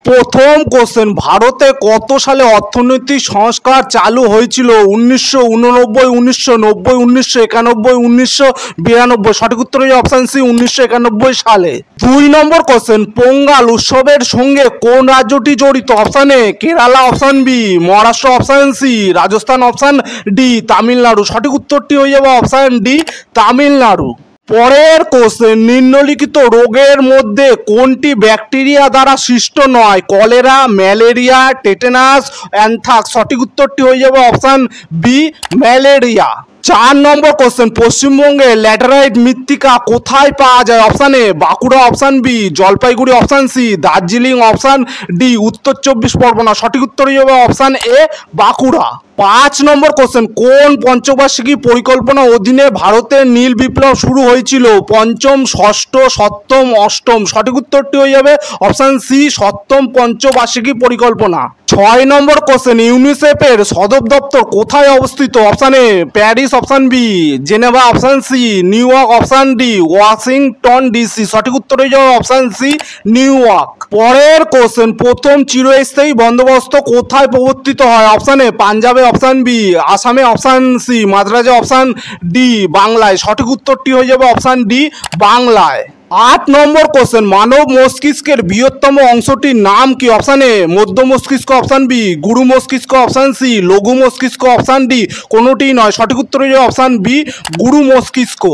প্রথম কোশ্চেন, ভারতে কত সালে অর্থনৈতিক সংস্কার চালু হয়েছিল? 1989, 1990, 1991, 1992। সঠিক উত্তর হচ্ছে অপশান সি, 1991 সালে। 2 নম্বর কোশ্চেন, পোঙ্গাল উৎসবের সঙ্গে কোন রাজ্যটি জড়িত? Option A Kerala, option B Maharashtra, option C Rajasthan, option D Tamil Nadu. সঠিক উত্তরটি হয়ে যাবে অপশান ডি তামিলনাড়ু। পরের কোশ্চেন, নিম্নলিখিত রোগের মধ্যে কোনটি ব্যাকটেরিয়া দ্বারা সৃষ্ট নয়? Cholera, malaria, tetanus, anthrax. সঠিক উত্তরটি হয়ে যাবে অপশান বি ম্যালেরিয়া। 4 নম্বর কোশ্চেন, পশ্চিমবঙ্গে ল্যাটেরাইট মৃত্তিকা কোথায় পাওয়া যায়? Option A Bankura, option B Jalpaiguri, option C Darjeeling, option D উত্তর 24 পরগনা। সঠিক উত্তর হয়ে যাবে অপশান এ বাঁকুড়া। 5 নম্বর কোশ্চেন, কোন পঞ্চবার্ষিকী পরিকল্পনা অধীনে ভারতের নীল বিপ্লব শুরু হয়েছিল? পঞ্চম, ষষ্ঠ, সপ্তম, অষ্টম। সঠিক উত্তরটি হয়ে যাবে অপশান সি সপ্তম পঞ্চবার্ষিকী পরিকল্পনা। 6 নম্বর কোশ্চেন, ইউনিসেফের সদর দপ্তর কোথায় অবস্থিত? Option A Paris, option B Geneva, option C New York, option D Washington DC. সঠিক উত্তর হয়ে যাবে অপশান সি নিউ ইয়র্ক। পরের কোশ্চেন, প্রথম চিরস্থায়ী বন্দোবস্ত কোথায় প্রবর্তিত হয়? অপশান এ পাঞ্জাবে, অপশান বি আসামে, অপশান সি মাদ্রাজে, অপশান ডি বাংলায়। সঠিক উত্তরটি হয়ে যাবে অপশান ডি বাংলায়। 8 নম্বর কোশ্চেন, মানব মস্তিষ্কের বৃহত্তম অংশটির নাম কি? অপশান এ মধ্য মস্তিষ্ক, অপশান বি গুরু মস্তিষ্ক, অপশান সি লঘু মস্তিষ্ক, অপশান ডি কোনোটি নয়। সঠিক উত্তর হয়ে যাবে অপশান বি গুরু মস্তিষ্ক।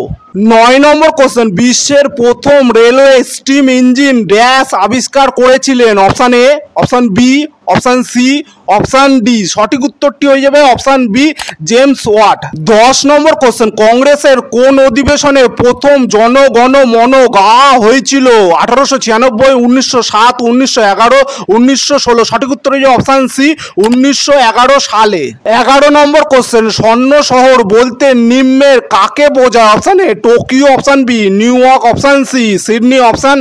9 নম্বর কোশ্চেন, বিশ্বের প্রথম রেলওয়ে স্টিম ইঞ্জিন ড্যাশ আবিষ্কার করেছিলেন? Option A, option B, option C, option D. সঠিক উত্তরটি হয়ে যাবে অপশান বি জেমস ওয়াট। 10 নম্বর কোশ্চেন, কংগ্রেসের কোন অধিবেশনে প্রথম জনগণ মন গাওয়া হয়েছিল? 1896, 1907, 1911, 1916। সঠিক উত্তর হয়ে যাবে অপশান সি 1911 সালে। 11 নম্বর কোশ্চেন, স্বর্ণ শহর বলতে নিম্নের কাকে বোঝায়? Option A Tokyo, option B New York, option C Sydney, option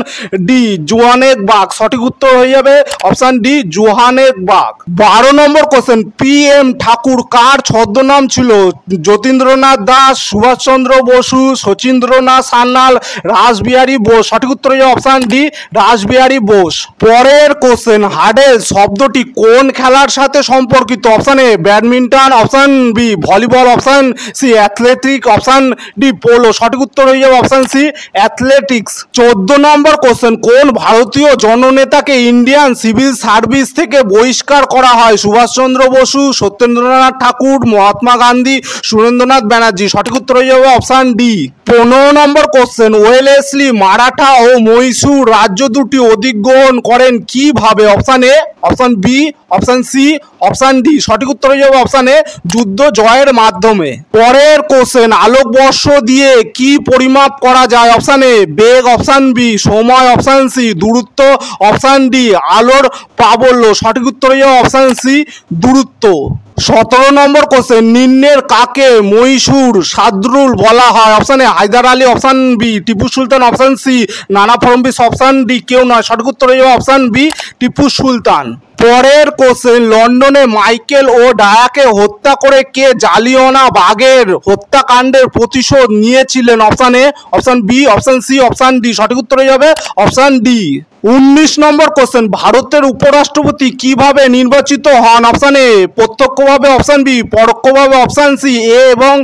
D Johannesburg. সঠিক উত্তর হয়ে যাবে অপশান ডি জোহানেসবার্গ। 12 নম্বর কোশ্চেন, পি এম ঠাকুর কার ছদ্মনাম ছিল? যতীন্দ্রনাথ দাস, সুভাষচন্দ্র বসু, শচীন্দ্রনাথ সান্যাল, রাসবিহারী বোস। সঠিক উত্তর হয়ে যাবে অপশান ডি রাসবিহারী বোস। পরের কোশ্চেন, হাডেল শব্দটি কোন খেলার সাথে সম্পর্কিত? Option A badminton, option B volleyball, option C athletic, option D polo. সঠিক উত্তর হয়ে যাবে অপশান সি অ্যাথলেটিক্স। 14 নম্বর কোশ্চেন, কোন ভারতীয় জননেতাকে ইন্ডিয়ান সিভিল সার্ভিস থেকে বহিষ্কার করা হয়? সুভাষচন্দ্র বসু, সত্যেন্দ্রনাথ ঠাকুর, মহাত্মা গান্ধী, সুরেন্দ্রনাথ ব্যানার্জি। সঠিক উত্তর হয়ে যাবে অপশান ডি। 15 নম্বর কোশ্চেন, ওয়েলেসলি মারাঠা ও মহীশূর রাজ্য দুটি অধিগ্রহণ করেন কিভাবে? Option A, option B, option C, option D. সঠিক উত্তর হয়ে যাবে অপশান এ যুদ্ধ জয়ের মাধ্যমে। পরের কোশ্চেন, আলোকবর্ষ দিয়ে কি পরিমাপ করা যায়? অপশান এ বেগ, অপশান বি সময়, অপশান সি দূরত্ব, অপশান ডি আলোর প্রাবল্য। সঠিক উত্তর হয়ে যাবে অপশান সি দূরত্ব। 17 নম্বর কোশ্চেন, নিম্নের কাকে মহীশূর সাদরুল বলা হয়? Option A Hyder Ali, option B Tipu Sultan, option C Nana Phadnavis, option D কেউ নয়। সঠিক উত্তর হয়ে যাবে অপশান বি টিপু সুলতান। পরের কোশ্চেন, লন্ডনে মাইকেল ও ডায়াকে হত্যা করে কে জালিয়ানওয়ালাবাগের হত্যাকাণ্ডের প্রতিশোধ নিয়েছিলেন? Option A, option B, option C, option D. সঠিক উত্তর হয়ে যাবে অপশান ডি। 19 নম্বর কোশ্চেন, ভারতের উপরাষ্ট্রপতি কিভাবে নির্বাচিত হন? অপশান এ প্রত্যক্ষভাবে, অপশান বি পরোক্ষভাবে, অপশান সি এ এবং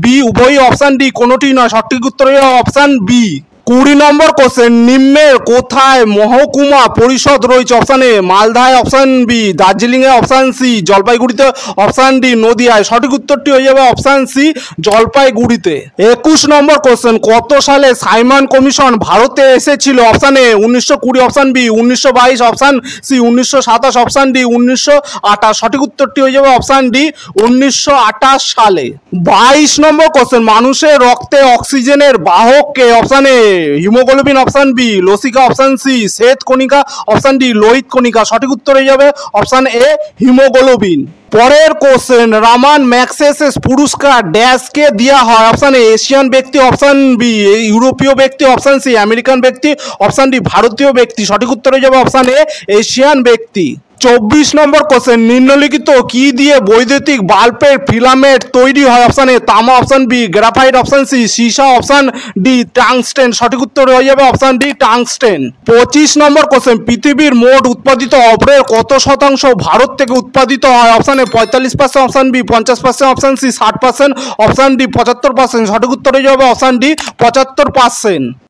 বি উভয়ই, অপশান ডি কোনোটি নয়। সঠিক উত্তর হয়ে যাবে অপশান বি। 20 নম্বর কোশ্চেন, নিম্নের কোথায় মহকুমা পরিষদ রয়েছে? অপশান এ মালদায়, অপশান বি দার্জিলিংয়ে, অপশান সি জলপাইগুড়িতে, অপশান ডি নদিয়ায়। সঠিক উত্তরটি হয়ে যাবে অপশান সি জলপাইগুড়িতে। 21 নম্বর কোশ্চেন, কত সালে সাইমন কমিশন ভারতে এসেছিল? Option A 1920, option B 1922, option C 1927, option D 1928। সঠিক উত্তরটি হয়ে যাবে অপশান ডি 1928 সালে। 22 নম্বর কোশ্চেন, মানুষের রক্তে অক্সিজেনের বাহক কে? Option A haemoglobin, option B লসিকা, অপশান সি শ্বেত কণিকা, অপশান ডি লোহিত কণিকা। সঠিক উত্তর হয়ে যাবে অপশান এ হিমোগ্লোবিন। পরের কোশ্চেন রামান ম্যাগসেসে পুরস্কার ড্যাশকে দেওয়া হয়? অপশান এ এশিয়ান ব্যক্তি, অপশান বি ইউরোপীয় ব্যক্তি, অপশান সি আমেরিকান ব্যক্তি, অপশান ডি ভারতীয় ব্যক্তি। সঠিক উত্তর হয়ে যাবে অপশান এ এশিয়ান ব্যক্তি। 24 নম্বর কোশ্চেন নিম্নলিখিত কি দিয়ে বৈদ্যুতিক বাল্বের ফিলামেন্ট তৈরি হয়? অপশান এ তামা, option B graphite, option C সীসা, অপশান ডি টাংস্টেন। সঠিক উত্তর হয়ে যাবে অপশান ডি টাংস্টেন। 25 নম্বর কোশ্চেন পৃথিবীর মোট উৎপাদিত অভ্রের কত শতাংশ ভারত থেকে উৎপাদিত হয়? Option A 45%, option B 50%, option C 60%, option D 75%। সঠিক উত্তর হয়ে যাবে অপশান ডি 75%।